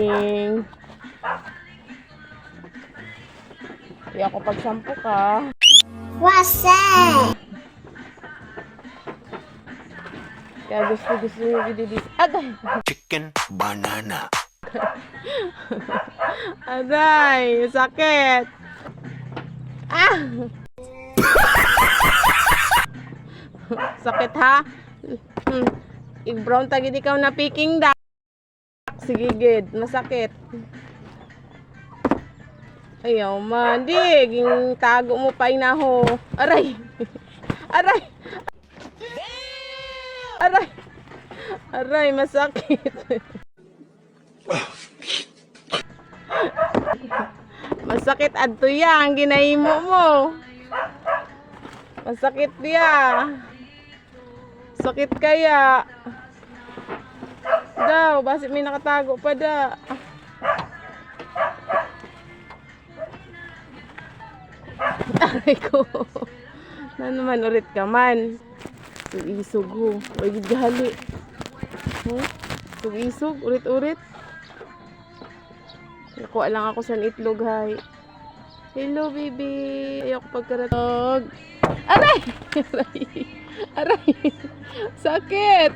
morning. Kaya ako pagsampo ka. Wasa! Kaya gusto nyo bidibis. Agay! Chicken banana. Aday! Sakit! Ah! Sakit ha? I-brown tagid ikaw na Peking duck. Sige gid, masakit. Ayaw man, di. Ging tago mo pa inaho. Aray! Aray! Aray! Aray, masakit. Masakit adto ya ang ginahimo mo. Masakit dia. Sakit kaya. Daw, basit may nakatago pa da. Aray ko. Na naman ulit ka man. Isog ho. Huwag gihali. Isog, ulit-ulit. Nakuha lang ako sa itlog, hay. Hello, baby. Ayoko pagkaratog. Aray! Aray! Aray! Sakit!